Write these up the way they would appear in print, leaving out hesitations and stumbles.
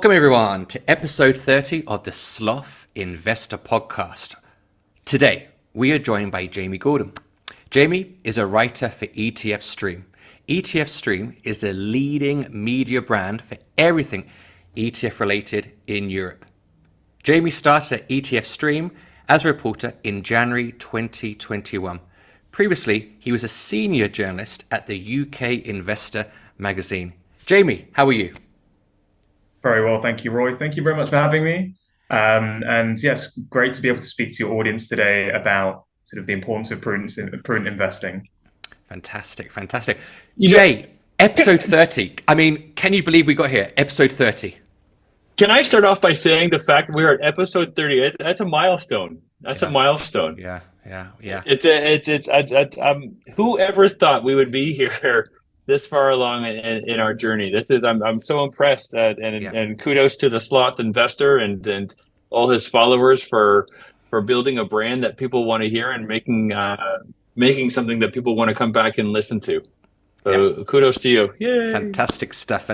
Welcome everyone to episode 30 of the Sloth Investor podcast. Today, we are joined by Jamie Gordon. Jamie is a writer for ETF-Stream. ETF-Stream is the leading media brand for everything ETF-related in Europe. Jamie started at ETF-Stream as a reporter in January 2021. Previously, he was a senior journalist at the UK Investor magazine. Jamie, how are you? Very well, thank you, Roy. Thank you very much for having me. And yes, great to be able to speak to your audience today about sort of the importance of prudent investing. Fantastic, fantastic. You know, Jay, episode 30. I mean, can you believe we got here? Episode 30. can I start off by saying the fact that we're at episode 30? That's a milestone. That's a milestone. Yeah. Whoever thought we would be here this far along in our journey? I'm so impressed and kudos to the Sloth Investor and all his followers for building a brand that people want to hear and making something that people want to come back and listen to. So kudos to you. Yay. Fantastic stuff.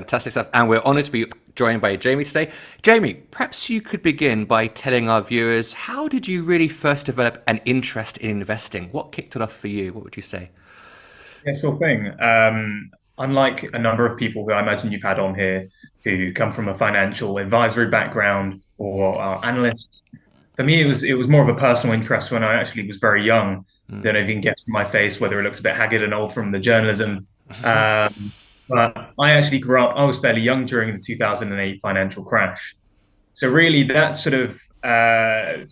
And we're honored to be joined by Jamie today. Jamie, perhaps you could begin by telling our viewers, how did you really first develop an interest in investing? What kicked it off for you? What would you say? Yeah, sure thing. Unlike a number of people who I imagine you've had on here who come from a financial advisory background or are analysts, for me it was more of a personal interest when I actually was very young. Don't know if you can guess from my face whether it looks a bit haggard and old from the journalism. But I actually grew up, I was fairly young during the 2008 financial crash. So really that sort of the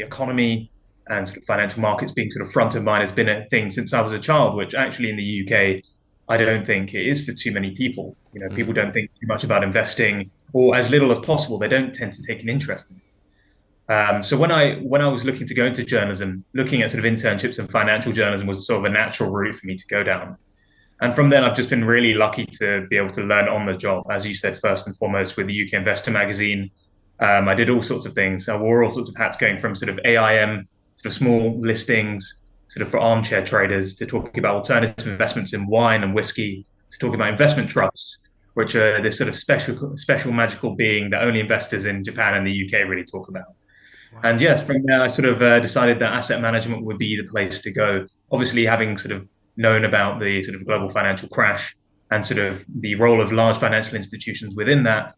economy and sort of financial markets being sort of front of mind has been a thing since I was a child, which actually in the UK, I don't think it is for too many people. You know, people don't think too much about investing, or as little as possible. They don't tend to take an interest in it. So when I was looking to go into journalism, looking at sort of internships and financial journalism was sort of a natural route for me to go down. And from then, I've just been really lucky to be able to learn on the job, as you said, first and foremost with the UK Investor magazine. I did all sorts of things. I wore all sorts of hats, going from sort of AIM, sort of small listings, sort of for armchair traders, to talking about alternative investments in wine and whiskey, to talking about investment trusts, which are this sort of special magical being that only investors in Japan and the UK really talk about. Wow. And yes, from there, I sort of decided that asset management would be the place to go. Obviously, having sort of known about the sort of global financial crash and sort of the role of large financial institutions within that,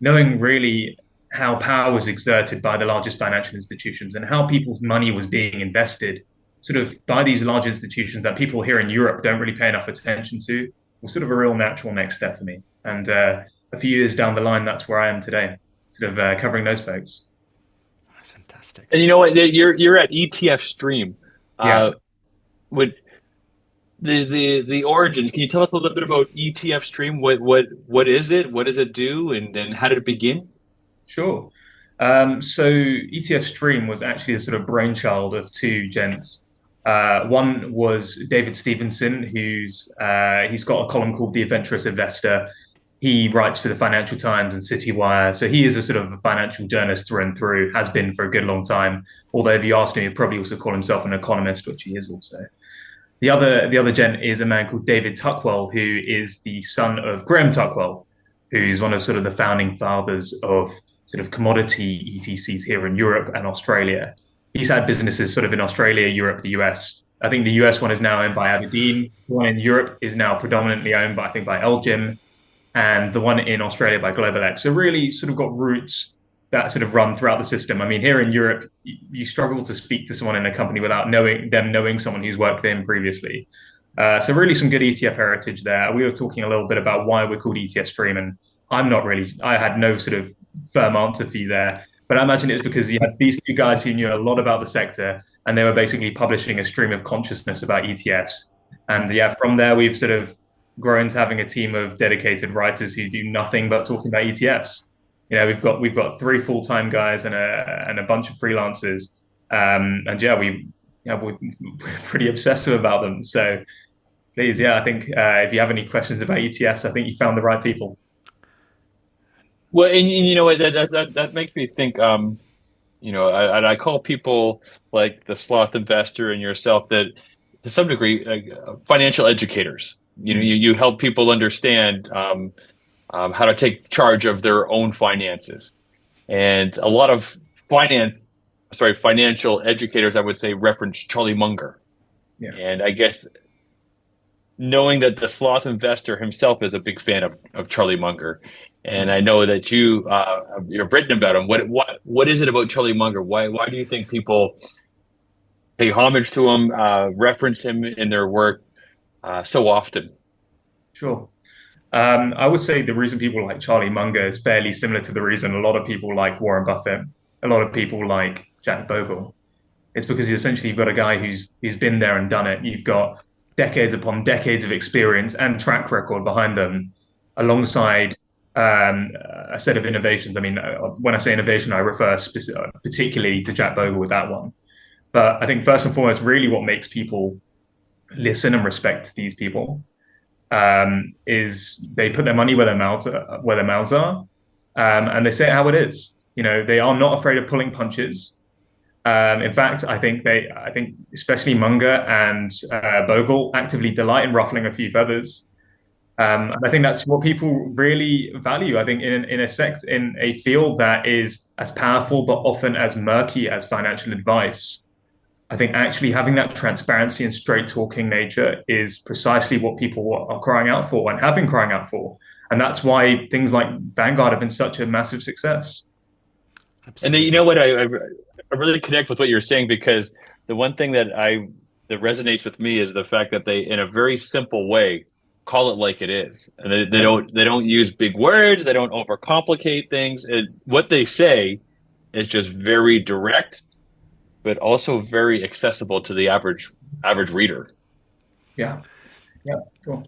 knowing really how power was exerted by the largest financial institutions and how people's money was being invested sort of by these large institutions that people here in Europe don't really pay enough attention to, was sort of a real natural next step for me. And a few years down the line, that's where I am today, sort of covering those folks. That's fantastic. And you know what? You're at ETF-Stream. Yeah. Would the origins? Can you tell us a little bit about ETF-Stream? What is it? What does it do? And how did it begin? Sure. So ETF-Stream was actually a sort of brainchild of two gents. One was David Stevenson, he's got a column called The Adventurous Investor. He writes for the Financial Times and Citywire, so he is a sort of a financial journalist through and through. Has been for a good long time. Although if you asked him, he'd probably also call himself an economist, which he is also. The other gent is a man called David Tuckwell, who is the son of Graham Tuckwell, who's one of sort of the founding fathers of sort of commodity ETCs here in Europe and Australia. He's had businesses sort of in Australia, Europe, the US. I think the US one is now owned by Aberdeen. The one in Europe is now predominantly owned by, I think, by Elgin, and the one in Australia by Global X. So really sort of got roots that sort of run throughout the system. I mean, here in Europe, you struggle to speak to someone in a company without knowing someone who's worked for him previously. So really some good ETF heritage there. We were talking a little bit about why we're called ETF-Stream, and I had no sort of firm answer for you there. But I imagine it's because you had these two guys who knew a lot about the sector, and they were basically publishing a stream of consciousness about ETFs. And yeah, from there, we've sort of grown to having a team of dedicated writers who do nothing but talking about ETFs. You know, we've got three full-time guys and a bunch of freelancers. And yeah, we're pretty obsessive about them. So please, yeah, I think if you have any questions about ETFs, I think you found the right people. Well, and you know what, that makes me think. I call people like the Sloth Investor and yourself that, to some degree, financial educators. You know, you help people understand how to take charge of their own finances. And a lot of financial educators, I would say, reference Charlie Munger. Yeah. And I guess knowing that the Sloth Investor himself is a big fan of Charlie Munger, and I know that you've written about him. What is it about Charlie Munger? Why do you think people pay homage to him, reference him in their work so often? Sure. I would say the reason people like Charlie Munger is fairly similar to the reason a lot of people like Warren Buffett, a lot of people like Jack Bogle. It's because essentially you've got a guy who's been there and done it. You've got decades upon decades of experience and track record behind them, alongside a set of innovations. I mean, when I say innovation, I refer particularly to Jack Bogle with that one. But I think first and foremost, really what makes people listen and respect these people is they put their money where their mouths are, and they say it how it is. You know, they are not afraid of pulling punches. In fact, I think especially Munger and Bogle actively delight in ruffling a few feathers. And I think that's what people really value. I think in a field that is as powerful but often as murky as financial advice, I think actually having that transparency and straight talking nature is precisely what people are crying out for and have been crying out for. And that's why things like Vanguard have been such a massive success. Absolutely. And you know what? I really connect with what you're saying, because the one thing that resonates with me is the fact that they, in a very simple way, call it like it is, and they don't use big words, they don't overcomplicate things. What they say is just very direct, but also very accessible to the average reader. Yeah, cool.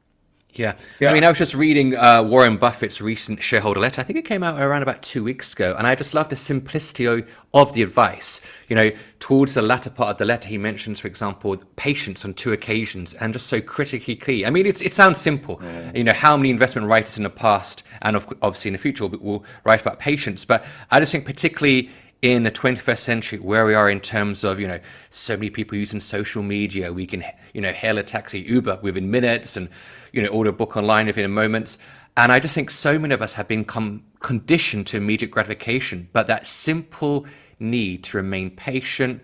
Yeah. I mean, I was just reading Warren Buffett's recent shareholder letter. I think it came out around about 2 weeks ago. And I just love the simplicity of the advice. You know, towards the latter part of the letter, he mentions, for example, patience on 2 occasions, and just so critically key. I mean, it sounds simple. Yeah. You know, how many investment writers in the past and obviously in the future will write about patience. But I just think particularly in the 21st century, where we are in terms of, you know, so many people using social media, we can, you know, hail a taxi, Uber within minutes, and, you know, order a book online within moments. And I just think so many of us have become conditioned to immediate gratification, but that simple need to remain patient,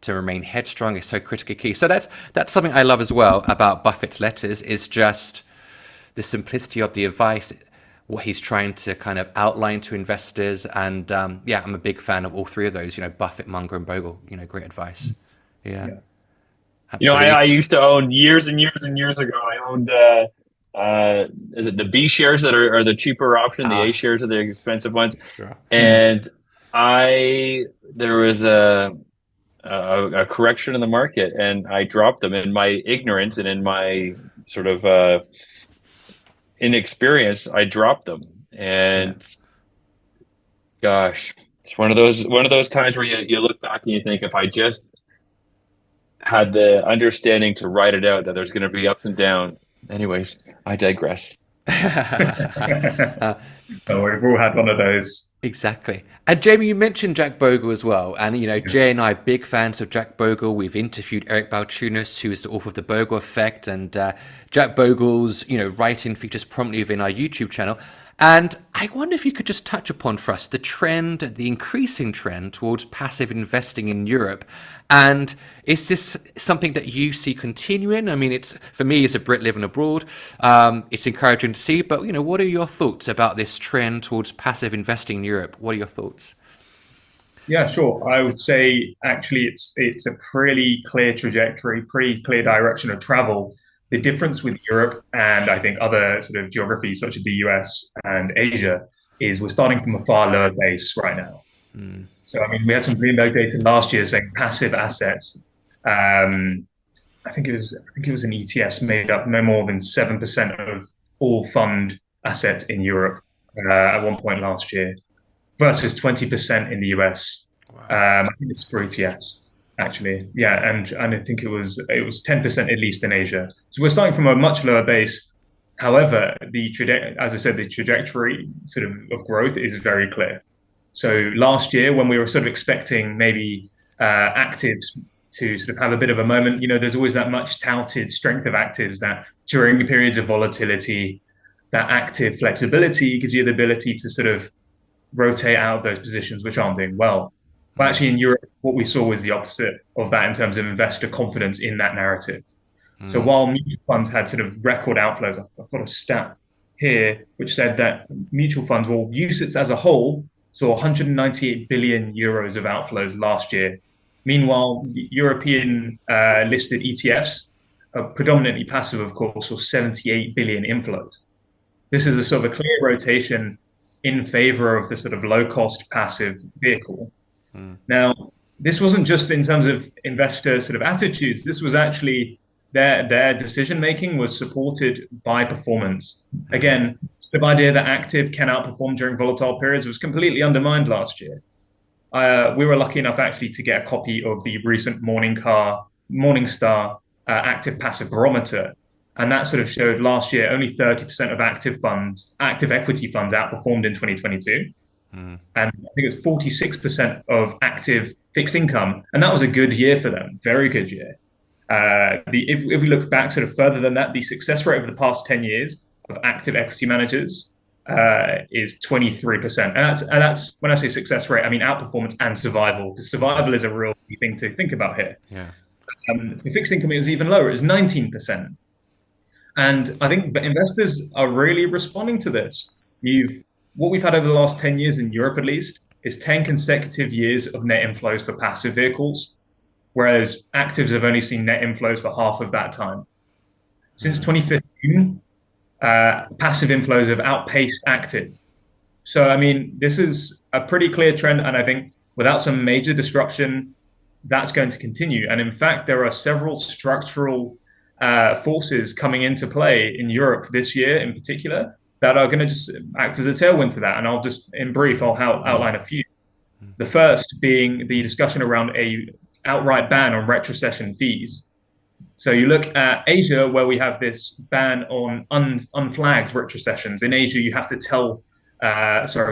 to remain headstrong is so critically key. So that's something I love as well about Buffett's letters, is just the simplicity of the advice, what he's trying to kind of outline to investors. And yeah, I'm a big fan of all 3 of those, you know, Buffett, Munger, and Bogle. You know, great advice. Yeah. You know, I used to own years and years and years ago. I owned, is it the B shares that are the cheaper option? The A shares are the expensive ones. Sure. And there was a correction in the market, and I dropped them in my ignorance and in my sort of inexperience. I dropped them, and gosh, it's one of those times where you look back and you think, if I just had the understanding to write it out, that there's going to be ups and downs. Anyways, I digress. So we've all had one of those. Exactly. And Jamie, you mentioned Jack Bogle as well. And, you know, Jay and I are big fans of Jack Bogle. We've interviewed Eric Balchunas, who is the author of The Bogle Effect. And Jack Bogle's, you know, writing features prominently within our YouTube channel. And I wonder if you could just touch upon for us the increasing trend towards passive investing in Europe. And is this something that you see continuing? I mean, for me, as a Brit living abroad, it's encouraging to see. But, you know, what are your thoughts about this trend towards passive investing in Europe? What are your thoughts? Yeah, sure. I would say actually it's a pretty clear trajectory, pretty clear direction of travel. The difference with Europe and I think other sort of geographies such as the US and Asia is we're starting from a far lower base right now. So, I mean, we had some Bloomberg data last year saying passive assets. I think it was an ETFs made up no more than 7% of all fund assets in Europe at one point last year, versus 20% in the US. Wow. I think it's for ETFs. Actually, yeah, and I think it was 10% at least in Asia. So we're starting from a much lower base. However, as I said, the trajectory sort of growth is very clear. So last year, when we were sort of expecting maybe actives to sort of have a bit of a moment, you know, there's always that much touted strength of actives that during periods of volatility, that active flexibility gives you the ability to sort of rotate out of those positions which aren't doing well. But actually in Europe, what we saw was the opposite of that in terms of investor confidence in that narrative. So while mutual funds had sort of record outflows, I've got a stat here which said that mutual funds, or UCITS as a whole, saw 198 billion euros of outflows last year. Meanwhile, European listed ETFs, predominantly passive, of course, saw 78 billion inflows. This is a sort of a clear rotation in favor of the sort of low-cost passive vehicle. Now, this wasn't just in terms of investor sort of attitudes. This was actually their decision-making was supported by performance. Again, the idea that active can outperform during volatile periods was completely undermined last year. We were lucky enough actually to get a copy of the recent Morningstar active passive barometer. And that sort of showed last year only 30% of active equity funds outperformed in 2022. And I think it was 46% of active fixed income. And that was a good year for them, very good year. If we look back sort of further than that, the success rate over the past 10 years of active equity managers is 23%. And that's when I say success rate, I mean outperformance and survival, because survival is a real key thing to think about here. Yeah. The fixed income is even lower, it's 19%. And I think investors are really responding to this. What we've had over the last 10 years in Europe, at least, is 10 consecutive years of net inflows for passive vehicles, whereas actives have only seen net inflows for half of that time. Since 2015, passive inflows have outpaced active. So, I mean, this is a pretty clear trend, and I think without some major disruption, that's going to continue. And in fact, there are several structural forces coming into play in Europe this year in particular that are going to just act as a tailwind to that. And I'll just, in brief, I'll outline a few. The first being the discussion around a outright ban on retrocession fees. So you look at Asia, where we have this ban on unflagged retrocessions. In Asia, you have to tell,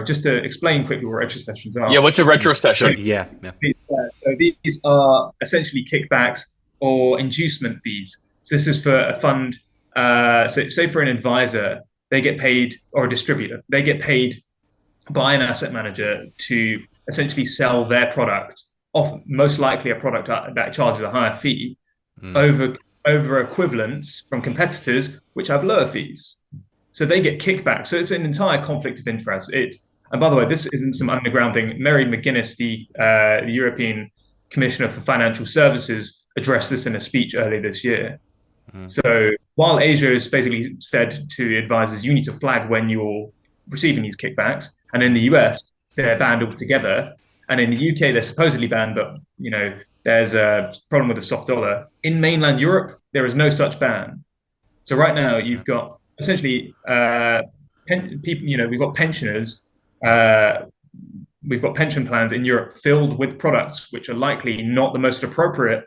just to explain quickly what retrocessions are. Yeah, what's a retrocession? Yeah. So these are essentially kickbacks or inducement fees. So this is for a fund, say for an advisor, they get paid, or a distributor, they get paid by an asset manager to essentially sell their product, most likely a product that charges a higher fee, over equivalents from competitors which have lower fees. So they get kickback. So it's an entire conflict of interest. And by the way, this isn't some underground thing. Mary McGuinness, the European Commissioner for Financial Services, addressed this in a speech earlier this year. So while Asia has basically said to advisors, you need to flag when you're receiving these kickbacks, and in the US, they're banned altogether. And in the UK, they're supposedly banned, but there's a problem with the soft dollar. In mainland Europe, there is no such ban. So right now, you've got essentially people. We've got pensioners. We've got pension plans in Europe filled with products which are likely not the most appropriate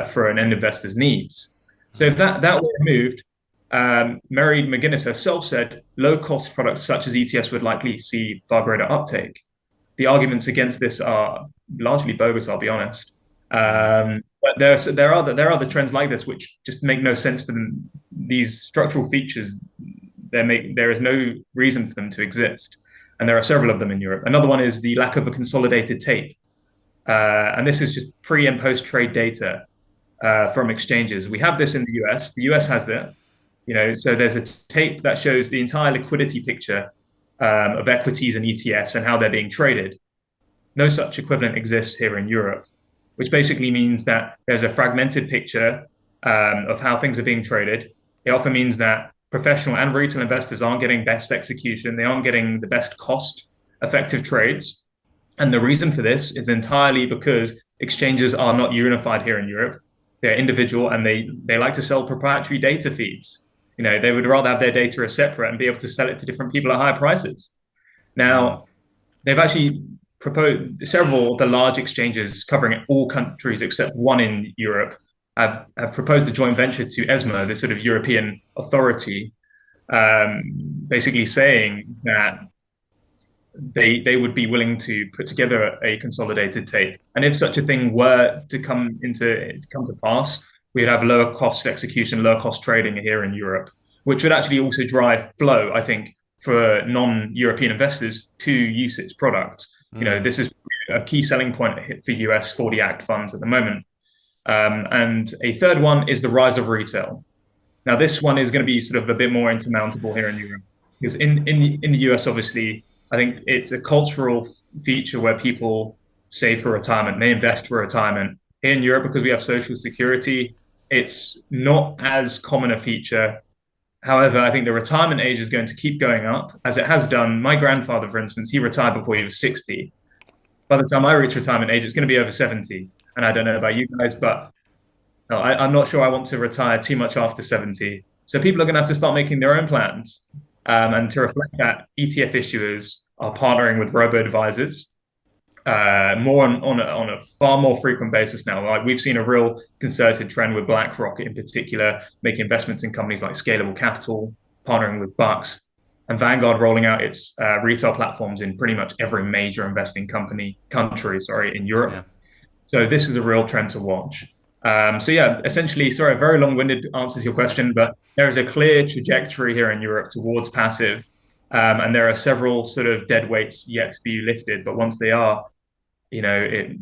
for an end investor's needs. So if that were removed, Mary McGuinness herself said low-cost products such as ETFs would likely see far greater uptake. The arguments against this are largely bogus, I'll be honest. But there are other trends like this which just make no sense for them. These structural features, there is no reason for them to exist. And there are several of them in Europe. Another one is the lack of a consolidated tape. And this is just pre and post trade data from exchanges. We have this in the US. The US has that. So there's a tape that shows the entire liquidity picture of equities and ETFs and how they're being traded. No such equivalent exists here in Europe, which basically means that there's a fragmented picture of how things are being traded. It often means that professional and retail investors aren't getting best execution. They aren't getting the best cost-effective trades. And the reason for this is entirely because exchanges are not unified here in Europe. They're individual, and they like to sell proprietary data feeds. They would rather have their data as separate and be able to sell it to different people at higher prices. Now, they've actually proposed, several of the large exchanges covering all countries except one in Europe have proposed a joint venture to ESMA, this sort of European authority, basically saying that they would be willing to put together a consolidated tape. And if such a thing were to come to pass, we'd have lower cost execution, lower cost trading here in Europe. which would actually also drive flow, I think, for non-European investors to UCITS products. This is a key selling point for US 40 Act funds at the moment. And a third one is the rise of retail. Now, this one is going to be sort of a bit more insurmountable here in Europe, because in the US, obviously, I think it's a cultural feature where people save for retirement, they invest for retirement. In Europe, because we have social security, it's not as common a feature. However, I think the retirement age is going to keep going up, as it has done. My grandfather, for instance, he retired before he was 60. By the time I reach retirement age, it's going to be over 70. And I don't know about you guys, but no, I'm not sure I want to retire too much after 70. So people are going to have to start making their own plans. And to reflect that, ETF issuers are partnering with robo-advisors more on a far more frequent basis now. Like we've seen a real concerted trend with BlackRock in particular, making investments in companies like Scalable Capital, partnering with Bucks, and Vanguard rolling out its retail platforms in pretty much every major investing country in Europe. Yeah. So this is a real trend to watch. So yeah, essentially, sorry, a very long-winded answer to your question, but there is a clear trajectory here in Europe towards passive. And there are several sort of dead weights yet to be lifted, but once they are, it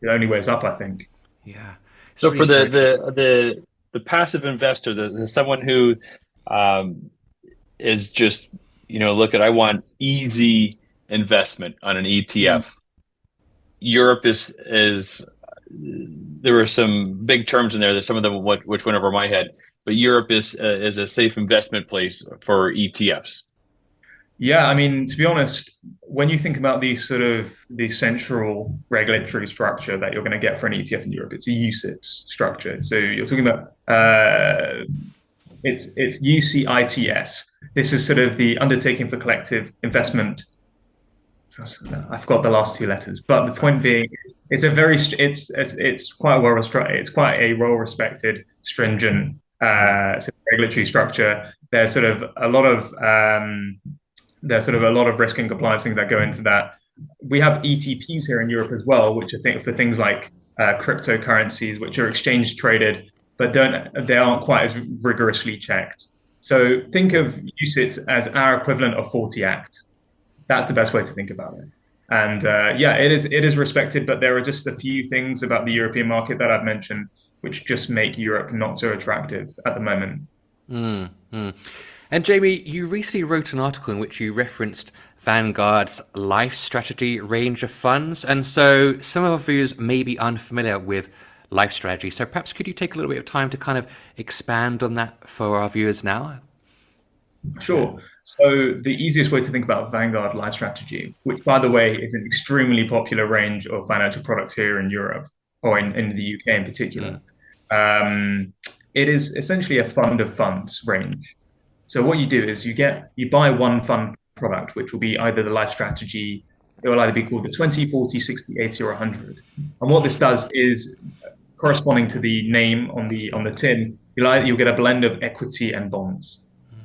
only weighs up, I think. Yeah. So for the passive investor, the someone who is just, I want easy investment on an ETF. Europe is there were some big terms in there that some of them which went over my head, but Europe is a safe investment place for ETFs. Yeah, I mean, to be honest, when you think about the central regulatory structure that you're going to get for an ETF in Europe, it's a UCITS structure. So you're talking about it's UCITS. This is sort of the Undertaking for Collective Investment. I forgot the last two letters, but the point being, it's quite a well-respected, stringent regulatory structure. There's sort of a lot of risk and compliance things that go into that. We have ETPs here in Europe as well, which I think for things like cryptocurrencies, which are exchange traded, but they aren't quite as rigorously checked. So think of UCITS as our equivalent of 40 Act. That's the best way to think about it. And it is respected, but there are just a few things about the European market that I've mentioned which just make Europe not so attractive at the moment. Mm-hmm. And Jamie, you recently wrote an article in which you referenced Vanguard's life strategy range of funds. And so some of our viewers may be unfamiliar with life strategy. So perhaps could you take a little bit of time to kind of expand on that for our viewers now? Sure. So the easiest way to think about Vanguard Life Strategy, which by the way is an extremely popular range of financial products here in Europe, or in the UK in particular, it is essentially a fund of funds range. So what you do is you buy one fund product, which will be either the Life Strategy, it will either be called the 20, 40, 60, 80, or 100. And what this does is, corresponding to the name on the tin, you'll get a blend of equity and bonds.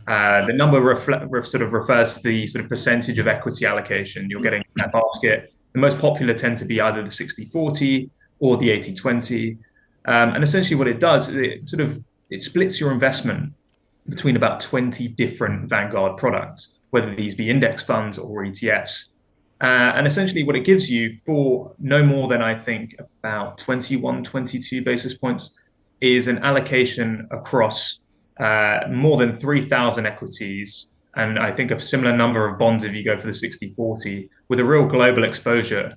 The number sort of refers to the sort of percentage of equity allocation you're getting in that basket. The most popular tend to be either the 60-40 or the 80-20. And essentially what it does, it splits your investment between about 20 different Vanguard products, whether these be index funds or ETFs. And essentially what it gives you for no more than, I think, about 21, 22 basis points is an allocation across more than 3,000 equities, and I think a similar number of bonds if you go for the 60-40, with a real global exposure.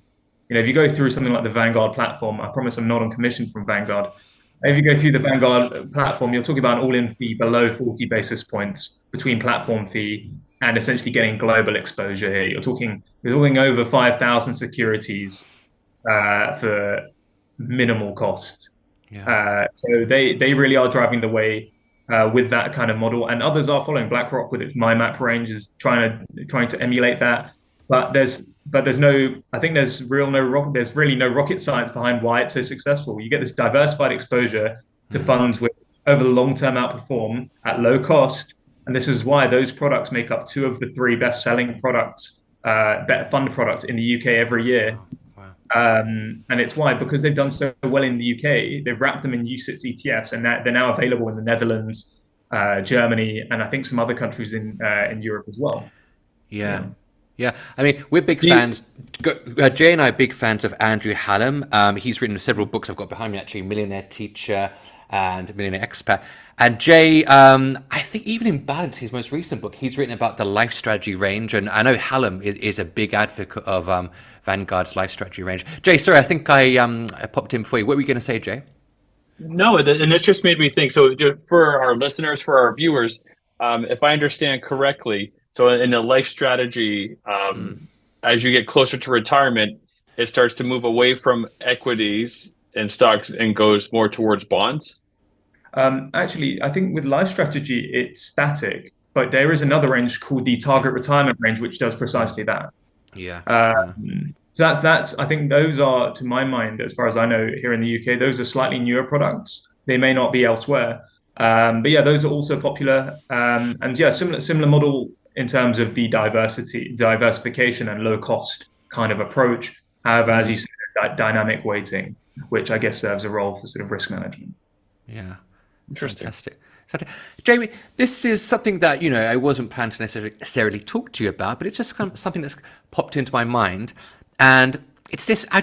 If you go through something like the Vanguard platform, I promise I'm not on commission from Vanguard. If you go through the Vanguard platform, you're talking about an all-in fee below 40 basis points between platform fee and essentially getting global exposure here. You're talking over 5,000 securities for minimal cost. Yeah. So they really are driving the way with that kind of model, and others are following. BlackRock with its MyMap range is trying to emulate that, but there's really no rocket science behind why it's so successful. You get this diversified exposure to funds which over the long term outperform at low cost, and this is why those products make up 2 of the 3 best selling products, fund products in the UK every year. And it's why, because they've done so well in the UK, they've wrapped them in UCITS ETFs, and they're now available in the Netherlands, Germany, and I think some other countries in Europe as well. Yeah. Yeah. Yeah, I mean, we're big fans. Jay and I are big fans of Andrew Hallam. He's written several books I've got behind me, actually, Millionaire Teacher and Millionaire Expat. And Jay, I think even in Balance, his most recent book, he's written about the life strategy range. And I know Hallam is a big advocate of Vanguard's life strategy range. Jay, sorry, I think I popped in before you. What were you going to say, Jay? No, and it just made me think. So, for our listeners, for our viewers, if I understand correctly, so in the life strategy, as you get closer to retirement, it starts to move away from equities and stocks and goes more towards bonds. Actually, I think with life strategy, it's static, but there is another range called the target retirement range, which does precisely that. Yeah. So that's I think those are, to my mind, as far as I know, here in the UK, those are slightly newer products. They may not be elsewhere, but yeah, those are also popular. And yeah, similar model in terms of the diversification and low cost kind of approach. However, as you said, that dynamic weighting, which I guess serves a role for sort of risk management. Yeah. Interesting. Fantastic. Jamie, this is something that, I wasn't planning to necessarily talk to you about, but it's just kind of something that's popped into my mind. And it's this, I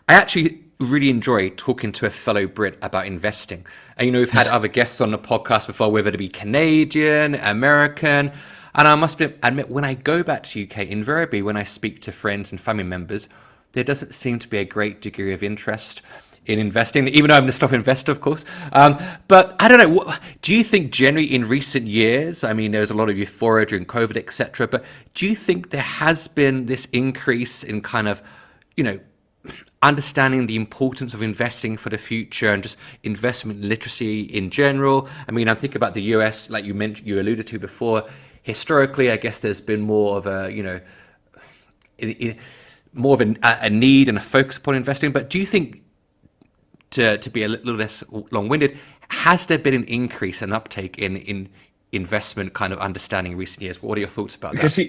actually really enjoy talking to a fellow Brit about investing. And, we've had other guests on the podcast before, whether it be Canadian, American. And I must admit, when I go back to UK, invariably when I speak to friends and family members, there doesn't seem to be a great degree of interest in investing, even though I'm the Sloth Investor, of course. But I don't know, do you think generally in recent years, I mean, there's a lot of euphoria during COVID, etc., but do you think there has been this increase in kind of, understanding the importance of investing for the future and just investment literacy in general? I mean, I'm thinking about the US, like you alluded to before. Historically, I guess there's been more of a, more of a need and a focus upon investing. But do you think, to be a little less long-winded, has there been an increase, an uptake in investment kind of understanding in recent years? What are your thoughts about that? Because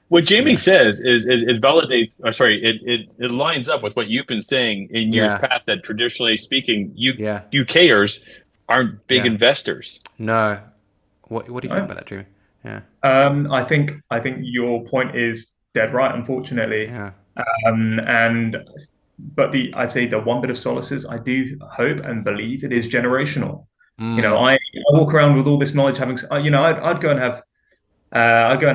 what Jamie says is it validates, or sorry, it lines up with what you've been saying in years past, that traditionally speaking, UKers aren't big investors. No. What do you think about that, Jamie? Yeah. I think your point is dead right, unfortunately. Yeah. But I'd say the one bit of solace is I do hope and believe it is generational. I walk around with all this knowledge, having, I'd go and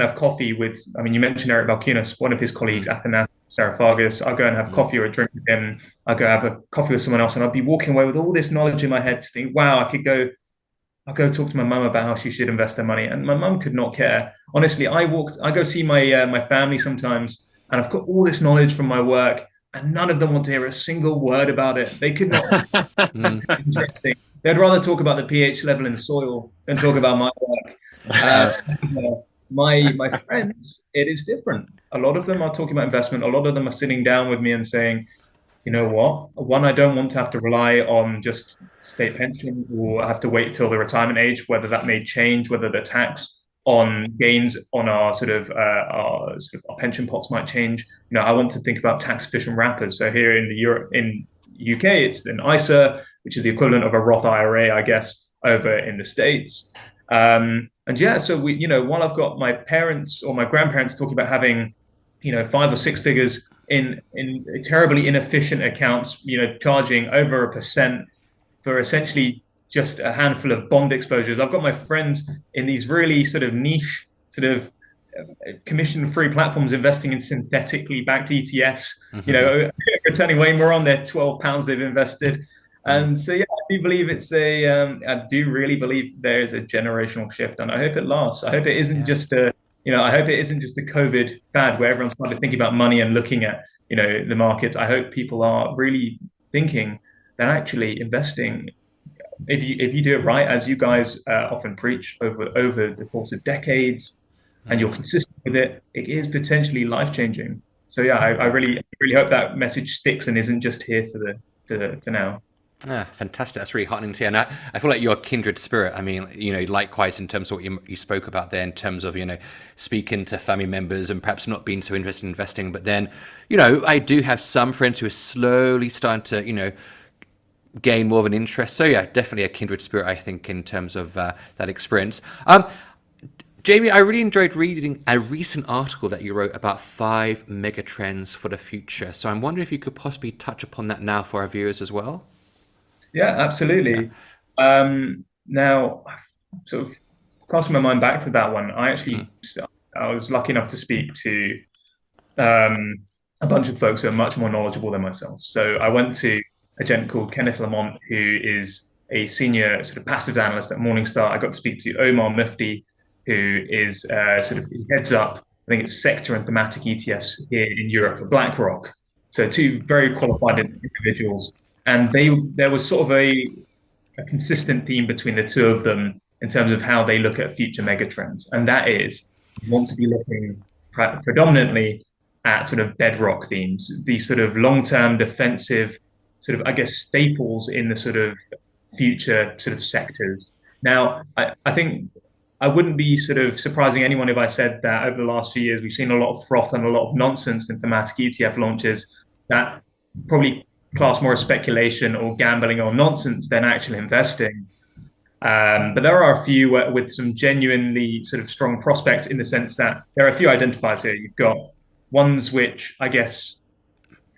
have coffee with, I mean, you mentioned Eric Balkunas, one of his colleagues, Athanas Saraphagus. I'll go and have coffee or a drink with him. I'll go have a coffee with someone else, and I'd be walking away with all this knowledge in my head, just thinking, wow, I'll go talk to my mum about how she should invest her money. And my mum could not care. Honestly, I go see my family sometimes, and I've got all this knowledge from my work, and none of them want to hear a single word about it. They could not. Interesting. They'd rather talk about the pH level in the soil than talk about my work. My friends, it is different. A lot of them are talking about investment. A lot of them are sitting down with me and saying, you know what? One, I don't want to have to rely on just state pension or have to wait till the retirement age, whether that may change, whether the tax on gains on our our pension pots might change. I want to think about tax efficient wrappers. So here in UK, it's an ISA, which is the equivalent of a Roth IRA, I guess, over in the States. So while I've got my parents or my grandparents talking about having, 5 or 6 figures in terribly inefficient accounts, charging over 1% for essentially just a handful of bond exposures. I've got my friends in these really sort of niche, commission-free platforms investing in synthetically backed ETFs, returning way more on their £12 they've invested. And so, yeah, I do believe I do really believe there is a generational shift, and I hope it lasts. I hope it isn't just a COVID fad where everyone started thinking about money and looking at, the markets. I hope people are really thinking that actually investing, if you do it right, as you guys often preach over the course of decades, and you're consistent with it, it is potentially life-changing. So yeah, I really hope that message sticks and isn't just here for now. Ah, fantastic. That's really heartening to hear. And I feel like you're a kindred spirit. I mean, likewise in terms of what you spoke about there, in terms of, speaking to family members and perhaps not being so interested in investing. But then, I do have some friends who are slowly starting to, gain more of an interest. So yeah, definitely a kindred spirit, I think, in terms of that experience. Jamie, I really enjoyed reading a recent article that you wrote about 5 mega trends for the future. So I'm wondering if you could possibly touch upon that now for our viewers as well. Yeah, Yeah. absolutely. Now, sort of casting my mind back to that one, I was lucky enough to speak to a bunch of folks that are much more knowledgeable than myself. So I went to a gent called Kenneth Lamont, who is a senior sort of passive analyst at Morningstar. I got to speak to Omar Mufti, who is he heads up, I think it's sector and thematic ETFs here in Europe for BlackRock. So two very qualified individuals, and there was sort of a consistent theme between the two of them in terms of how they look at future megatrends, and that is you want to be looking predominantly at sort of bedrock themes, these sort of long-term defensive, sort of I guess staples in the sort of future sort of sectors. Now, I think I wouldn't be sort of surprising anyone if I said that over the last few years we've seen a lot of froth and a lot of nonsense in thematic ETF launches that probably class more as speculation or gambling or nonsense than actual investing. But there are a few with some genuinely sort of strong prospects in the sense that there are a few identifiers here. You've got ones which I guess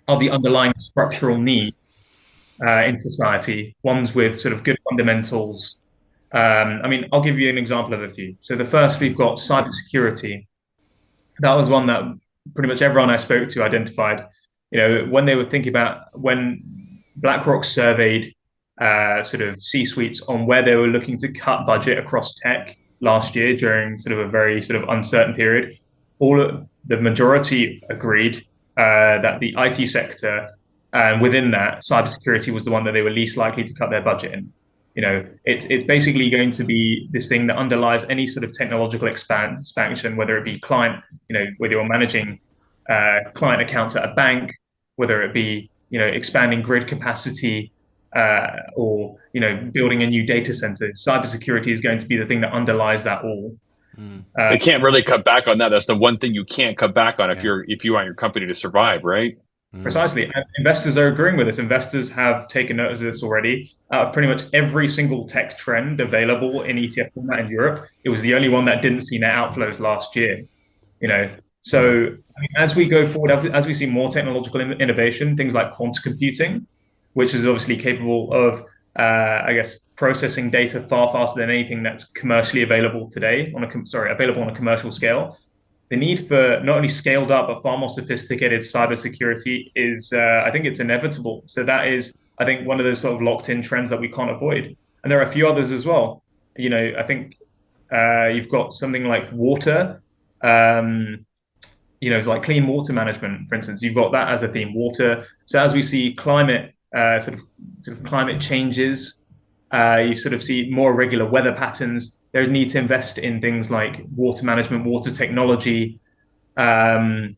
are the underlying structural need in society, ones with sort of good fundamentals. I mean, I'll give you an example of a few. So the first, we've got cybersecurity. That was one that pretty much everyone I spoke to identified. You know, when they were thinking about when BlackRock surveyed sort of C-suites on where they were looking to cut budget across tech last year during sort of a very sort of uncertain period, the majority agreed that the IT sector and within that, cybersecurity was the one that they were least likely to cut their budget in. You know, it's basically going to be this thing that underlies any sort of technological expansion, whether it be client, you know, whether you're managing client accounts at a bank, whether it be, you know, expanding grid capacity or, you know, building a new data center. Cybersecurity is going to be the thing that underlies that all. They can't really cut back on that. That's the one thing you can't cut back on if you want your company to survive, right? Precisely. And investors are agreeing with this. Investors have taken notice of this already. Out of pretty much every single tech trend available in ETF format in Europe, it was the only one that didn't see net outflows last year. You know, so I mean, as we go forward, as we see more technological innovation, things like quantum computing, which is obviously capable of, I guess, processing data far faster than anything that's commercially available today available on a commercial scale. The need for not only scaled up but far more sophisticated cybersecurity is, I think, it's inevitable. So that is, I think, one of those sort of locked-in trends that we can't avoid. And there are a few others as well. You know, I think you've got something like water. You know, it's like clean water management, for instance. You've got that as a theme, water. So as we see climate sort of climate changes, you sort of see more regular weather patterns. There's need to invest in things like water management, water technology. And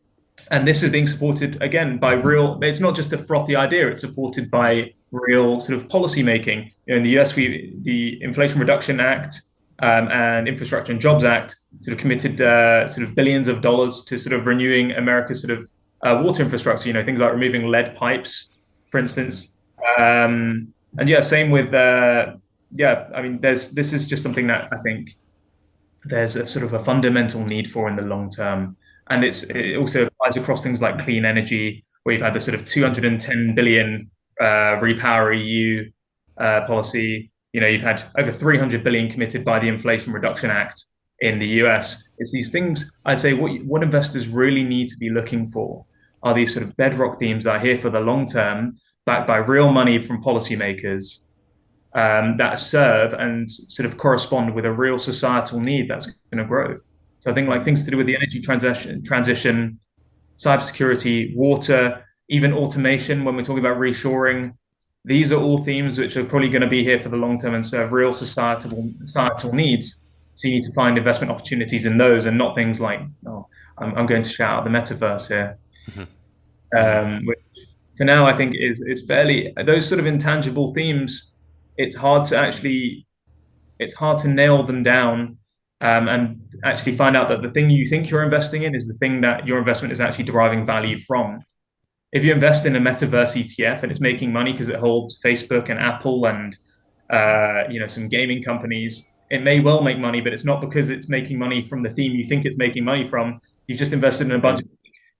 this is being supported, again, by real, it's not just a frothy idea, it's supported by real sort of policy making. You know, in the US, the Inflation Reduction Act and Infrastructure and Jobs Act sort of committed sort of billions of dollars to sort of renewing America's sort of water infrastructure, you know, things like removing lead pipes, for instance. And yeah, same with I mean, this is just something that I think there's a sort of a fundamental need for in the long term. And it also applies across things like clean energy, where you've had the sort of 210 billion Repower EU policy. You know, you've had over 300 billion committed by the Inflation Reduction Act in the US. It's these things, I say, what investors really need to be looking for are these sort of bedrock themes that are here for the long term, backed by real money from policymakers that serve and sort of correspond with a real societal need that's going to grow. So I think like things to do with the energy transition, cybersecurity, water, even automation, when we're talking about reshoring, these are all themes which are probably going to be here for the long term and serve real societal needs. So you need to find investment opportunities in those and not things like, oh, I'm going to shout out the metaverse here. Which for now, I think is fairly, those sort of intangible themes, it's hard to nail them down and actually find out that the thing you think you're investing in is the thing that your investment is actually deriving value from. if you invest in a metaverse ETF and it's making money because it holds Facebook and Apple and some gaming companies, it may well make money, but it's not because it's making money from the theme you think it's making money from. You've just invested in a bunch of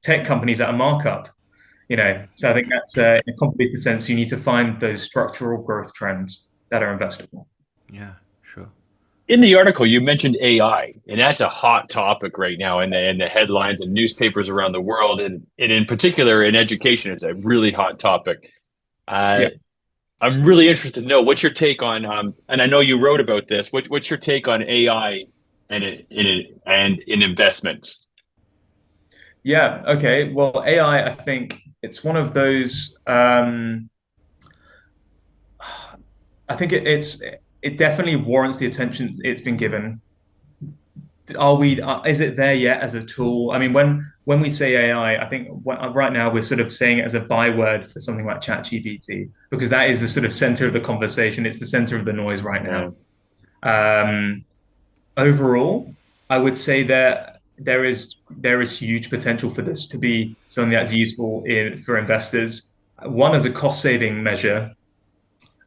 tech companies at a markup. So I think that's in a complicated sense, you need to find those structural growth trends that are investable. Yeah, sure. In the article, you mentioned AI, and that's a hot topic right now in the headlines and newspapers around the world, and in particular in education, it's a really hot topic. Yeah. I'm really interested to know what's your take on, and I know you wrote about this. What's your take on AI and in investments? Yeah. Okay. Well, AI, I think it's one of those. I think it definitely warrants the attention it's been given. Is it there yet as a tool? I mean, when we say AI, I think right now we're sort of saying it as a byword for something like ChatGPT, because that is the sort of center of the conversation. It's the center of the noise right now. Overall, I would say that there is huge potential for this to be something that's useful for investors. One, as a cost saving measure,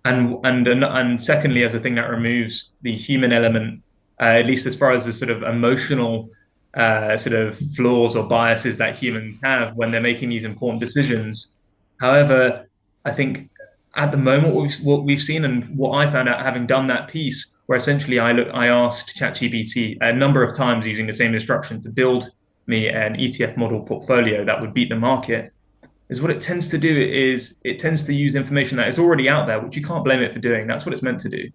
and secondly, as a thing that removes the human element, at least as far as the sort of emotional sort of flaws or biases that humans have when they're making these important decisions. However, I think at the moment what we've seen and what I found out having done that piece, where essentially I asked ChatGPT a number of times using the same instruction to build me an ETF model portfolio that would beat the market, is what it tends to do is it tends to use information that is already out there, which you can't blame it for doing. That's what it's meant to do.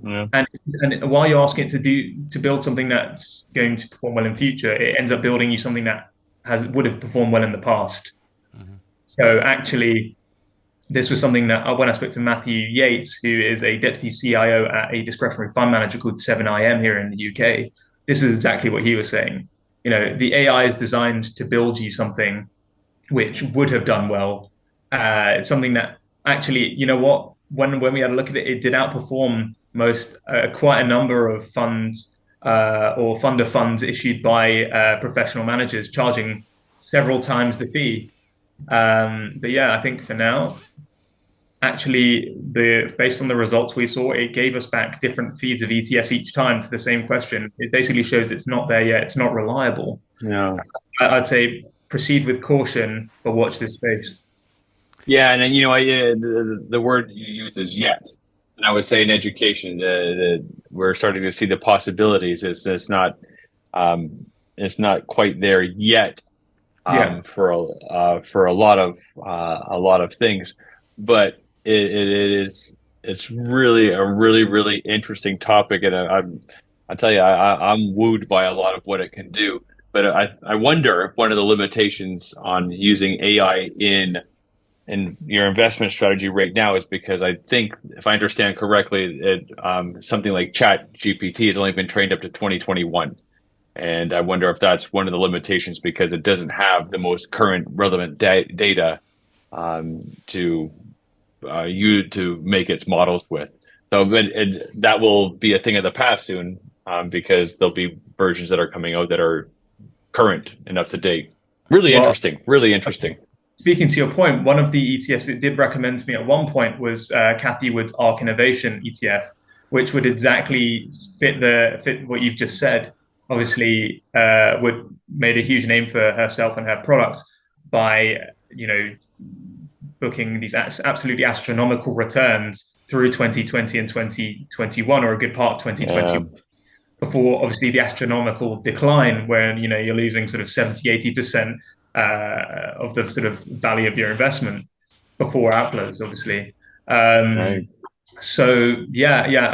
Yeah. And while you're asking it to build something that's going to perform well in future, it ends up building you something that would have performed well in the past. Mm-hmm. So actually, this was something that when I spoke to Matthew Yates, who is a deputy CIO at a discretionary fund manager called 7IM here in the UK, this is exactly what he was saying. The AI is designed to build you something which would have done well. It's something that actually, when we had a look at it, it did outperform quite a number of funds or fund of funds issued by professional managers, charging several times the fee. But yeah, I think for now, actually, based on the results we saw, it gave us back different feeds of ETFs each time to the same question. It basically shows it's not there yet. It's not reliable. Yeah, I'd say proceed with caution, but watch this space. Yeah, and then the word you use is yet, and I would say in education, we're starting to see the possibilities. It's not quite there yet for a lot of things, but it's really a really interesting topic, and I tell you, I'm wooed by a lot of what it can do. But I wonder if one of the limitations on using AI in your investment strategy right now is because I think, if I understand correctly, something like ChatGPT has only been trained up to 2021. And I wonder if that's one of the limitations because it doesn't have the most current relevant data to make its models with. So that will be a thing of the past soon because there'll be versions that are coming out that are current and up to date. Really interesting. Speaking to your point, one of the ETFs it did recommend to me at one point was Kathy Wood's ARK Innovation ETF, which would exactly fit what you've just said. Obviously, Wood made a huge name for herself and her products by booking these absolutely astronomical returns through 2020 and 2021, or a good part of 2020. Before obviously the astronomical decline when you're losing sort of 70-80% of the sort of value of your investment before outflows, obviously. Right. So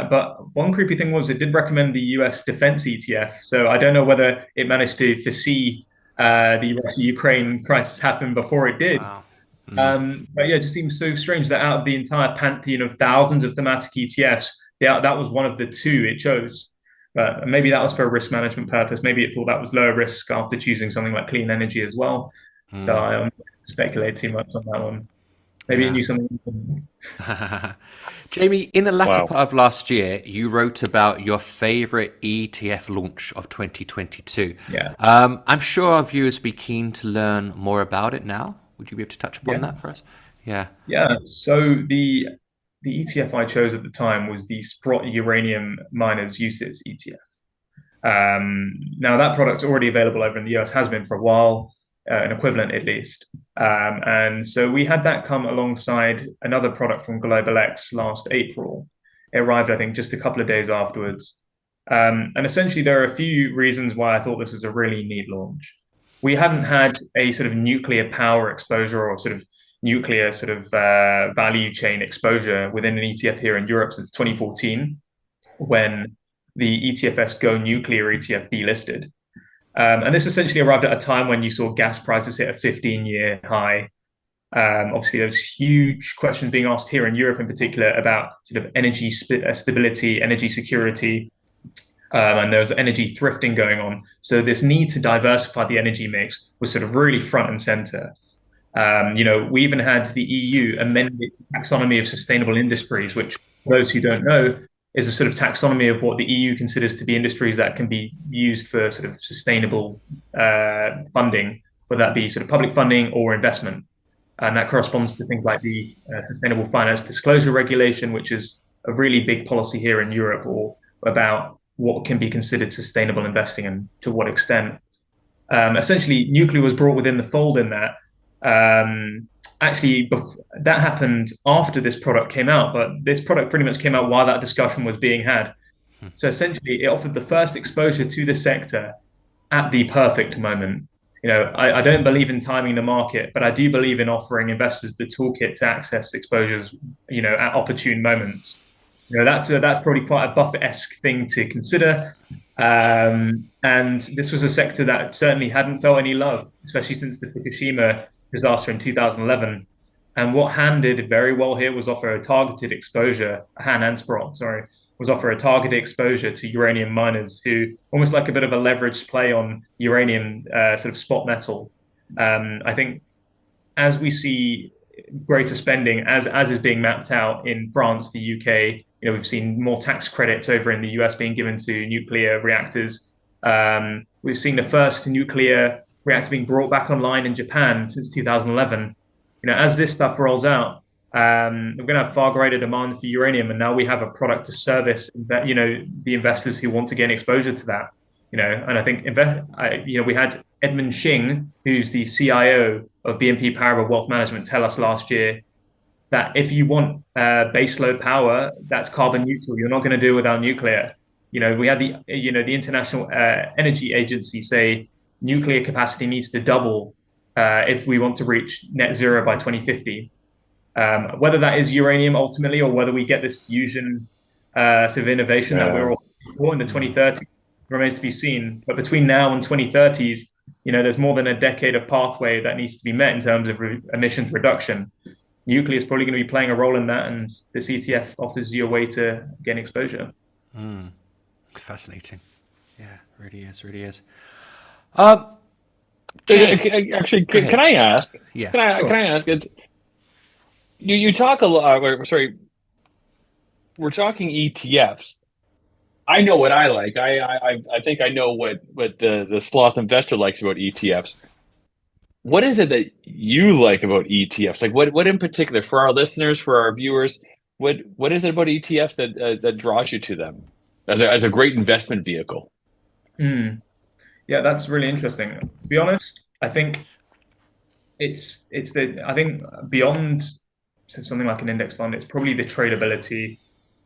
but one creepy thing was it did recommend the US defense ETF. So I don't know whether it managed to foresee the Russia-Ukraine crisis happen before it did. Wow. But yeah, it just seems so strange that out of the entire pantheon of thousands of thematic ETFs, that was one of the two it chose. But maybe that was for a risk management purpose. Maybe it thought that was lower risk after choosing something like clean energy as well. So I don't speculate too much on that one. Maybe it knew something. Jamie, in the latter part of last year, you wrote about your favorite ETF launch of 2022. Yeah. I'm sure our viewers be keen to learn more about it now. Would you be able to touch upon that for us? Yeah. Yeah. So the ETF I chose at the time was the Sprott Uranium Miners UCITS ETF. Now that product's already available over in the US, has been for a while, an equivalent at least. And so we had that come alongside another product from Global X last April. It arrived, I think, just a couple of days afterwards. And essentially, there are a few reasons why I thought this was a really neat launch. We hadn't had a sort of nuclear power exposure or sort of nuclear sort of value chain exposure within an ETF here in Europe since 2014, when the ETFS Go Nuclear ETF delisted. And this essentially arrived at a time when you saw gas prices hit a 15-year high. Obviously, there was huge questions being asked here in Europe in particular about sort of energy stability, energy security, and there was energy thrifting going on. So this need to diversify the energy mix was sort of really front and center. We even had the EU amend its taxonomy of sustainable industries, which, for those who don't know, is a sort of taxonomy of what the EU considers to be industries that can be used for sort of sustainable funding, whether that be sort of public funding or investment. And that corresponds to things like the Sustainable Finance Disclosure Regulation, which is a really big policy here in Europe, or about what can be considered sustainable investing and to what extent. Essentially, nuclear was brought within the fold in that. That happened after this product came out, but this product pretty much came out while that discussion was being had. So essentially, it offered the first exposure to the sector at the perfect moment. I don't believe in timing the market, but I do believe in offering investors the toolkit to access exposures, at opportune moments. That's probably quite a Buffett-esque thing to consider. And this was a sector that certainly hadn't felt any love, especially since the Fukushima disaster in 2011. And what Han did very well here was offer a targeted exposure, Han and Sprott, sorry, was offer a targeted exposure to uranium miners who almost like a bit of a leveraged play on uranium sort of spot metal. I think as we see greater spending, as is being mapped out in France, the UK, we've seen more tax credits over in the US being given to nuclear reactors. We've seen the first nuclear reactor being brought back online in Japan since 2011. As this stuff rolls out, we're going to have far greater demand for uranium, and now we have a product to service, the investors who want to gain exposure to that. And I think we had Edmund Shing, who's the CIO of BNP Paribas Wealth Management, tell us last year that if you want baseload power that's carbon neutral, you're not going to do it without nuclear. We had the International Energy Agency say nuclear capacity needs to double if we want to reach net zero by 2050. Whether that is uranium ultimately, or whether we get this fusion sort of innovation that we're all for in the 2030s remains to be seen. But between now and 2030s, there's more than a decade of pathway that needs to be met in terms of emissions reduction. Nuclear is probably going to be playing a role in that, and this ETF offers you a way to gain exposure. Fascinating. Yeah, really is. Actually, can I ask? Yeah. Can I ask? You talk a lot. Sorry, we're talking ETFs. I know what I like. I think I know what the Sloth Investor likes about ETFs. What is it that you like about ETFs? Like what in particular for our listeners, for our viewers? What is it about ETFs that draws you to them as a great investment vehicle? Yeah, that's really interesting. To be honest, I think I think beyond something like an index fund, it's probably the tradability.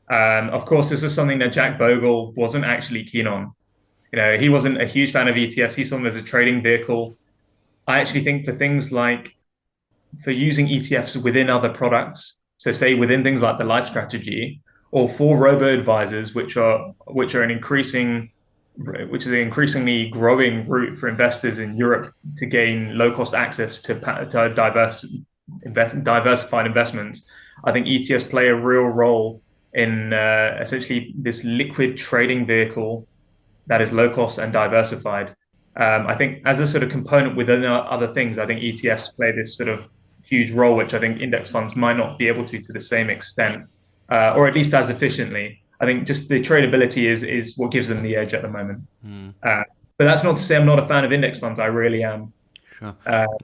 Of course, this was something that Jack Bogle wasn't actually keen on. He wasn't a huge fan of ETFs. He saw them as a trading vehicle. I actually think for using ETFs within other products, so say within things like the life strategy, or for robo-advisors, which is an increasingly growing route for investors in Europe to gain low-cost access to diversified investments. I think ETFs play a real role in essentially this liquid trading vehicle that is low-cost and diversified. I think as a sort of component within other things, I think ETFs play this sort of huge role, which I think index funds might not be able to the same extent, or at least as efficiently. I think just the tradability is what gives them the edge at the moment. But that's not to say I'm not a fan of index funds. I really am. Sure.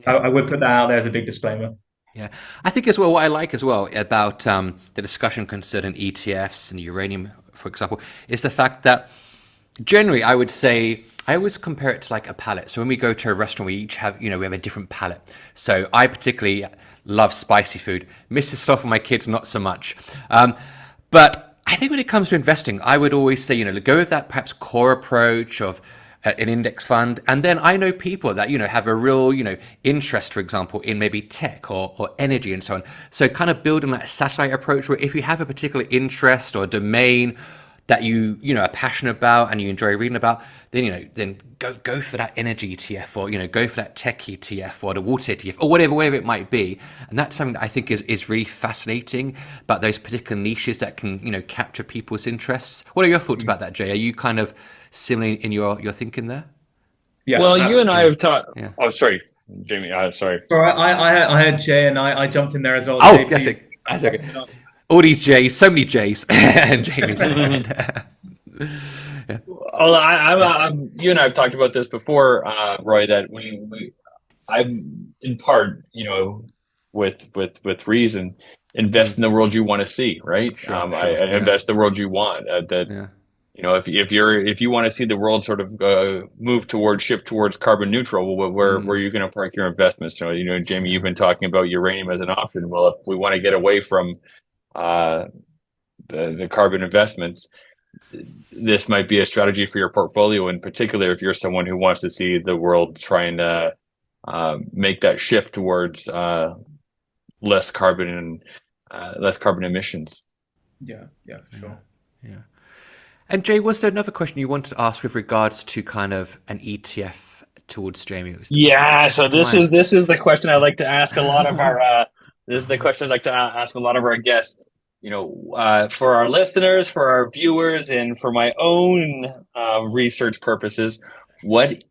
I would put that out there as a big disclaimer. Yeah, I think as well, what I like as well about the discussion concerning ETFs and uranium, for example, is the fact that generally I would say I always compare it to like a palate. So when we go to a restaurant, we each have, we have a different palate. So I particularly love spicy food. Mrs. Sloth and my kids, not so much. But I think when it comes to investing, I would always say, go with that perhaps core approach of an index fund. And then I know people that, have a real, interest, for example, in maybe tech or energy and so on. So kind of building that satellite approach where if you have a particular interest or domain that you are passionate about and you enjoy reading about, then then go for that energy ETF or go for that tech ETF or the water ETF or whatever it might be. And that's something that I think is really fascinating about those particular niches that can capture people's interests. What are your thoughts about that, Jay? Are you kind of similar in your thinking there? Yeah. Well, absolutely. You and I have talked. Yeah. Oh, sorry, Jamie. Sorry. All right, I had Jay and I jumped in there as well. Oh, Jay, that's okay. All these J's, so many J's, and Jamie's. Yeah. Well, you and I have talked about this before, Roy. That I'm in part, with reason, invest in the world you want to see, right? Sure, I invest in the world you want. If you want to see the world sort of shift towards carbon neutral, where are you going to park your investments? So, Jamie, you've been talking about uranium as an option. Well, if we want to get away from the carbon investments, this might be a strategy for your portfolio, in particular if you're someone who wants to see the world trying to make that shift towards less carbon emissions. Yeah, for sure. Yeah. And Jay, was there another question you wanted to ask with regards to kind of an ETF towards Jamie? Yeah, so this is the question I like to ask a lot of our this is the question I'd like to ask a lot of our guests. For our listeners, for our viewers, and for my own research purposes, what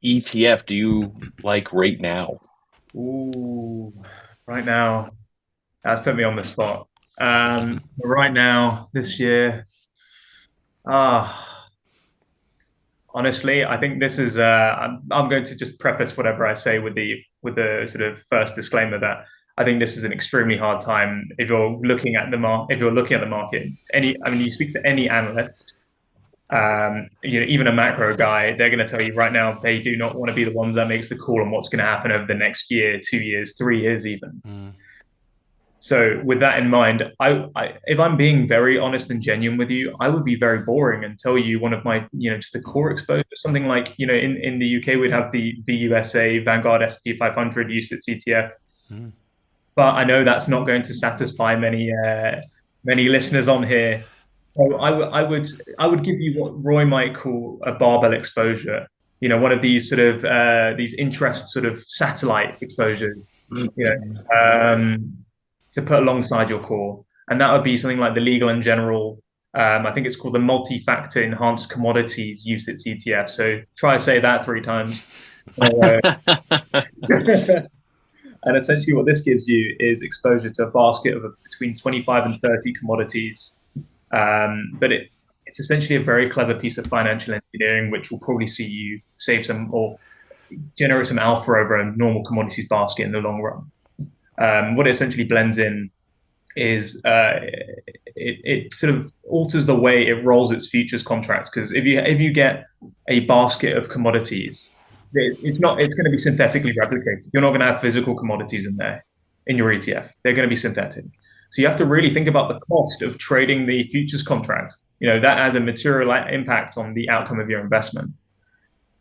ETF do you like right now? Ooh, right now, that's put me on the spot. Right now, this year, honestly, I think this is. I'm going to just preface whatever I say with the sort of first disclaimer that I think this is an extremely hard time if you're looking at the market. If you're looking at the market, you speak to any analyst, even a macro guy, they're going to tell you right now they do not want to be the ones that makes the call on what's going to happen over the next year, 2 years, 3 years, even. So with that in mind, if I'm being very honest and genuine with you, I would be very boring and tell you one of my, just a core exposure, something like, in the UK, we'd have the USA Vanguard S&P 500 UCITS ETF. But I know that's not going to satisfy many listeners on here. So I would give you what Roy might call a barbell exposure. One of these sort of these interest sort of satellite exposures. To put alongside your core, and that would be something like the Legal and General. I think it's called the Multi-Factor Enhanced Commodities UCITS ETF. So try to say that 3 times. And essentially what this gives you is exposure to a basket of between 25 and 30 commodities. But it's essentially a very clever piece of financial engineering, which will probably see you save some or generate some alpha over a normal commodities basket in the long run. What it essentially blends in is it sort of alters the way it rolls its futures contracts. Because if you get a basket of commodities, it's going to be synthetically replicated. You're not going to have physical commodities in there in your ETF. They're going to be synthetic. So you have to really think about the cost of trading the futures contract. That has a material impact on the outcome of your investment.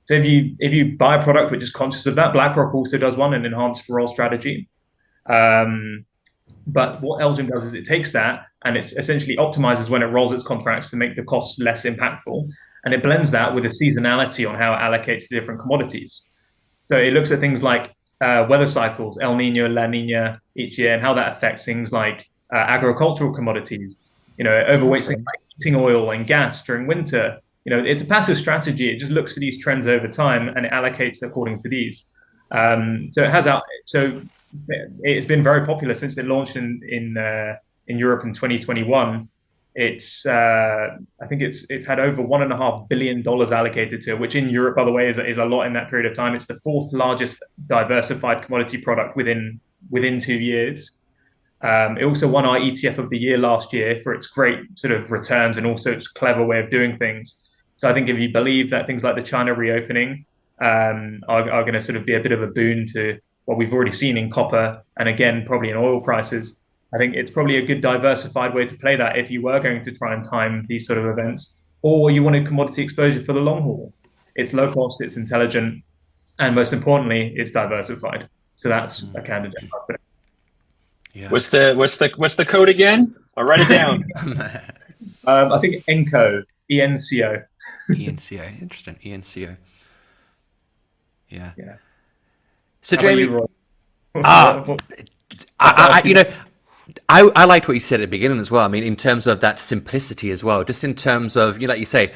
So if you buy a product which is conscious of that, BlackRock also does one, an enhanced roll strategy. But what Elgin does is it takes that and it essentially optimizes when it rolls its contracts to make the costs less impactful. And it blends that with a seasonality on how it allocates the different commodities. So it looks at things like weather cycles, El Nino, La Nina each year, and how that affects things like agricultural commodities. Overweights things like heating oil and gas during winter. It's a passive strategy. It just looks for these trends over time and it allocates according to these. So it's been very popular since it launched in Europe in 2021. I think it's had over $1.5 billion allocated to it, which in Europe, by the way, is a lot in that period of time. It's the fourth largest diversified commodity product within 2 years. It also won our ETF of the year last year for its great sort of returns and also its clever way of doing things. So I think if you believe that things like the China reopening are going to sort of be a bit of a boon to what we've already seen in copper and again probably in oil prices, I think it's probably a good diversified way to play that if you were going to try and time these sort of events, or you wanted commodity exposure for the long haul. It's low cost, it's intelligent, and most importantly, it's diversified. So that's a candidate. Yeah. What's the code again? I'll write it down. I think ENCO, ENCO. ENCO, interesting. ENCO. Yeah. Yeah. So How about Jamie, you, Roy? I liked what you said at the beginning as well. I mean, in terms of that simplicity as well, just in terms of, like you say,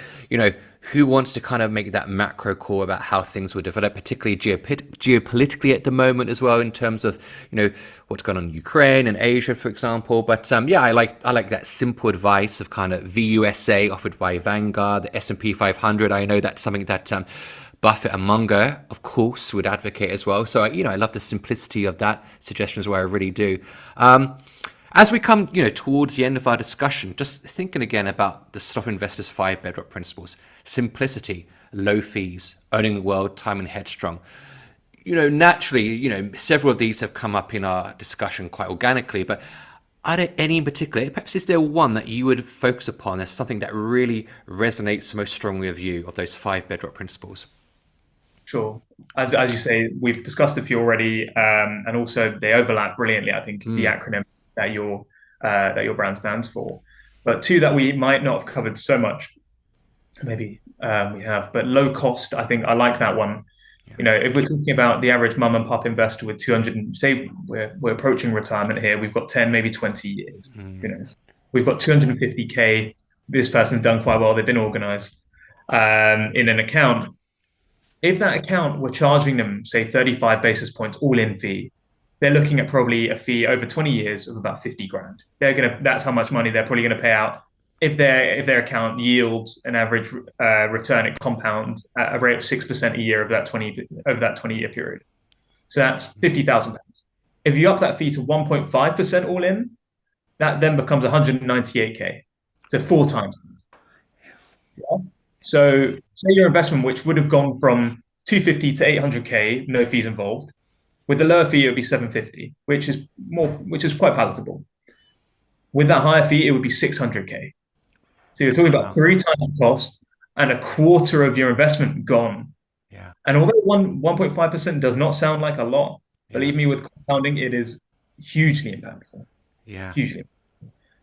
who wants to kind of make that macro call about how things will develop, particularly geopolitically at the moment as well, in terms of, what's going on in Ukraine and Asia, for example. But yeah, I like that simple advice of kind of VUSA offered by Vanguard, the S&P 500. I know that's something that Buffett and Munger, of course, would advocate as well. So, I love the simplicity of that suggestion as well. I really do. As we come, towards the end of our discussion, just thinking again about the Sloth Investor's 5 bedrock principles: simplicity, low fees, owning the world, time and headstrong. Naturally, several of these have come up in our discussion quite organically, but are there any in particular? Perhaps is there one that you would focus upon as something that really resonates most strongly with you of those 5 bedrock principles? Sure. As you say, we've discussed a few already, and also they overlap brilliantly. I think the acronym that your brand stands for, but two that we might not have covered so much, maybe we have, but low cost. I think I like that one. Yeah. If we're talking about the average mum and pop investor with 200, say we're approaching retirement here, we've got 10, maybe 20 years. We've got 250K. This person's done quite well. They've been organized in an account. If that account were charging them, say, 35 basis points all-in fee, they're looking at probably a fee over 20 years of about 50 grand. That's how much money they're probably going to pay out if their account yields an average return at compound at a rate of 6% a year over that 20-year period. So that's £50,000. If you up that fee to 1.5% all in, that then becomes 198K. So 4 times. Yeah. So say your investment, which would have gone from 250 to 800K, no fees involved. With the lower fee, it would be 750, which is quite palatable. With that higher fee, it would be 600K. So you're talking about 3 times the cost and a quarter of your investment gone. Yeah. And although 1.5% does not sound like a lot, believe me, with compounding, it is hugely impactful. Yeah. Hugely.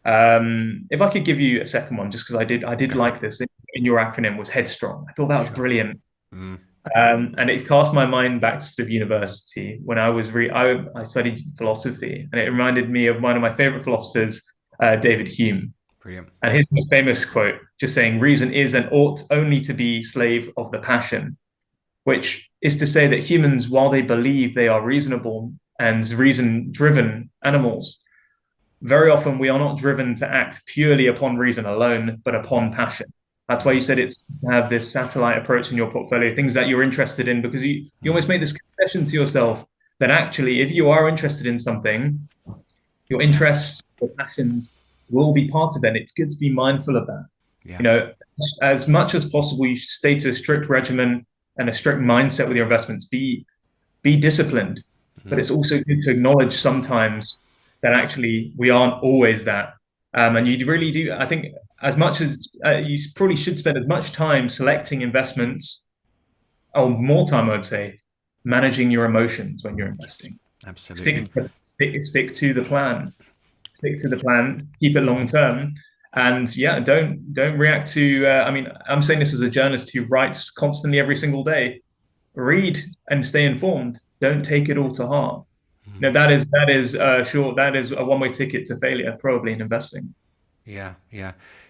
If I could give you a second one, just because I did like this in your acronym was headstrong. I thought that was brilliant. And it cast my mind back to sort of university when I studied philosophy, and it reminded me of one of my favorite philosophers, David Hume. Brilliant. And his most famous quote, just saying, "Reason is and ought only to be slave of the passion," which is to say that humans, while they believe they are reasonable and reason-driven animals, very often we are not driven to act purely upon reason alone, but upon passion. That's why you said it's to have this satellite approach in your portfolio, things that you're interested in, because you almost make this concession to yourself that actually, if you are interested in something, your interests, your passions will be part of it. It's good to be mindful of that. Yeah. As much as possible, you should stay to a strict regimen and a strict mindset with your investments. Be disciplined, but it's also good to acknowledge sometimes that actually we aren't always that. And you really do, I think, as much as you probably should spend as much time selecting investments, or more time, I'd say, managing your emotions when you're investing. Absolutely. Stick to the plan. Stick to the plan. Keep it long term. And yeah, don't react to. I'm saying this as a journalist who writes constantly every single day. Read and stay informed. Don't take it all to heart. No, that is a one-way ticket to failure, probably in investing. Yeah.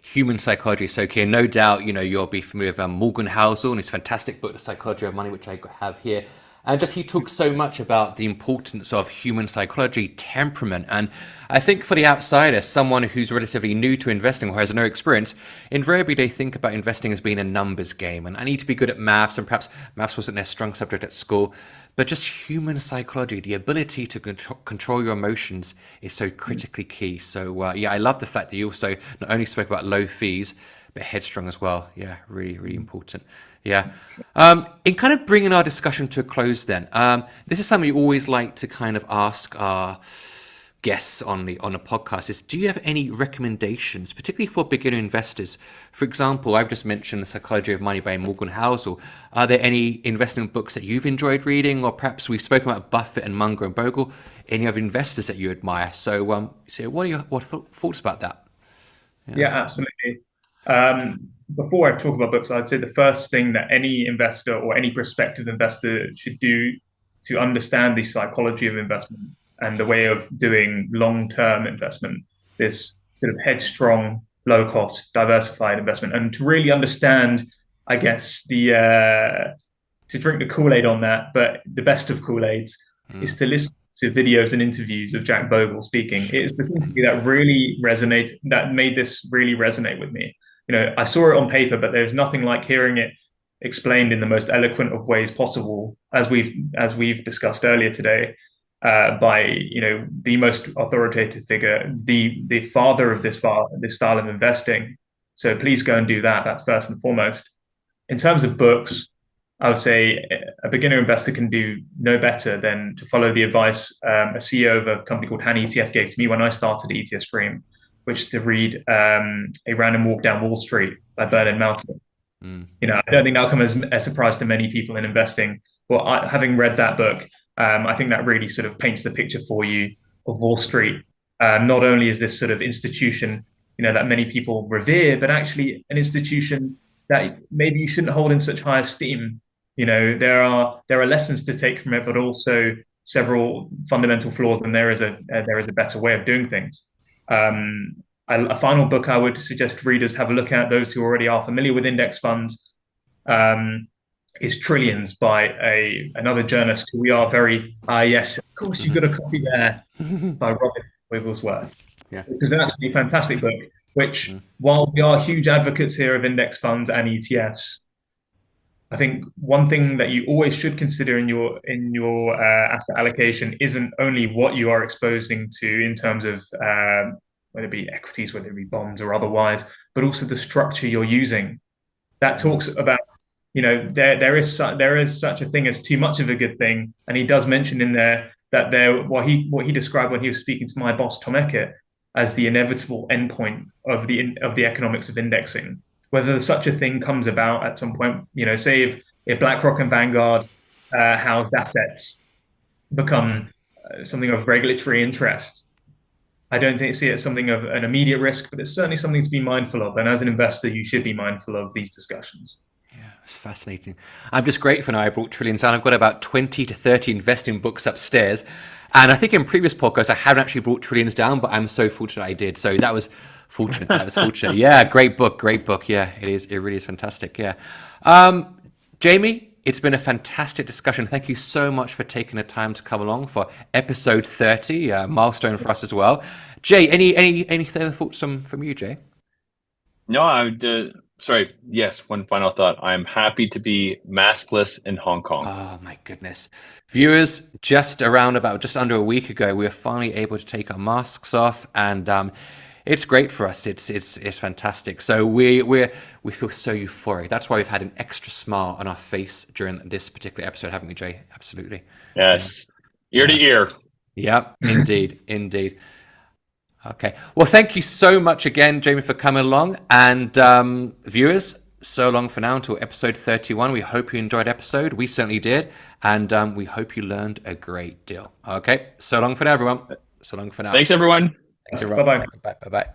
Human psychology is so key. No doubt, you'll be familiar with Morgan Housel and his fantastic book, The Psychology of Money, which I have here. And just he talks so much about the importance of human psychology, temperament. And I think for the outsider, someone who's relatively new to investing or has no experience, invariably they think about investing as being a numbers game. And I need to be good at maths, and perhaps maths wasn't their strong subject at school. But just human psychology, the ability to control your emotions is so critically key. So yeah, I love the fact that you also not only spoke about low fees, but headstrong as well. Yeah, really, really important. Yeah. In kind of bringing our discussion to a close then, this is something we always like to kind of ask our guests on a podcast is, do you have any recommendations, particularly for beginner investors? For example, I've just mentioned The Psychology of Money by Morgan Housel. Are there any investment books that you've enjoyed reading? Or perhaps we've spoken about Buffett and Munger and Bogle, any other investors that you admire? So, so what are your thoughts about that? Yeah, absolutely. Before I talk about books, I'd say the first thing that any investor or any prospective investor should do to understand the psychology of investment and the way of doing long-term investment, this sort of headstrong, low-cost, diversified investment, and to really understand, I guess, to drink the Kool-Aid on that, but the best of Kool-Aids is to listen to videos and interviews of Jack Bogle speaking. It is specifically that really resonated, that made this really resonate with me. You know, I saw it on paper, but there's nothing like hearing it explained in the most eloquent of ways possible, as we've discussed earlier today, by the most authoritative figure, the father of this style of investing. So please go and do that. That's first and foremost. In terms of books, I would say a beginner investor can do no better than to follow the advice a CEO of a company called Han ETF gave to me when I started ETF Stream, which is to read A Random Walk Down Wall Street by Bernard Malcolm. You know, I don't think that'll come as a surprise to many people in investing. Well, having read that book, I think that really sort of paints the picture for you of Wall Street. Not only is this sort of institution, you know, that many people revere, but actually an institution that maybe you shouldn't hold in such high esteem. You know, there are lessons to take from it, but also several fundamental flaws, and there is a better way of doing things. A final book I would suggest readers have a look at, those who already are familiar with index funds, is Trillions by another journalist who we are very, yes, of course you've got a copy there, by Robin Wigglesworth. Yeah. Which is an absolutely fantastic book, which while we are huge advocates here of index funds and ETFs, I think one thing that you always should consider in your asset allocation isn't only what you are exposing to in terms of whether it be equities, whether it be bonds or otherwise, but also the structure you're using. That talks about, you know, there is such a thing as too much of a good thing, and he does mention in there that what he described when he was speaking to my boss Tom Eckert as the inevitable endpoint of the economics of indexing. Whether such a thing comes about at some point, you know, say if BlackRock and Vanguard housed assets become something of regulatory interest, I don't see it as something of an immediate risk, but it's certainly something to be mindful of. And as an investor, you should be mindful of these discussions. Yeah, it's fascinating. I'm just grateful now I brought Trillions down. I've got about 20 to 30 investing books upstairs. And I think in previous podcasts, I haven't actually brought Trillions down, but I'm so fortunate I did. So that was fortunate. Yeah, great book. Yeah, it is. It really is fantastic. Yeah. Jamie, it's been a fantastic discussion. Thank you so much for taking the time to come along for episode 30, milestone for us as well. Jay, any further thoughts from you, Jay? No, I would. Sorry. Yes, one final thought. I'm happy to be maskless in Hong Kong. Oh my goodness. Viewers, just under a week ago, we were finally able to take our masks off, and it's great for us. It's fantastic. So we feel so euphoric. That's why we've had an extra smile on our face during this particular episode, haven't we, Jay? Absolutely. Yes. Ear to ear. Yep, indeed. Indeed. Okay. Well, thank you so much again, Jamie, for coming along. And viewers, so long for now until episode 31. We hope you enjoyed the episode. We certainly did. And we hope you learned a great deal. Okay. So long for now, everyone. So long for now. Thanks, everyone. Bye-bye. Bye-bye.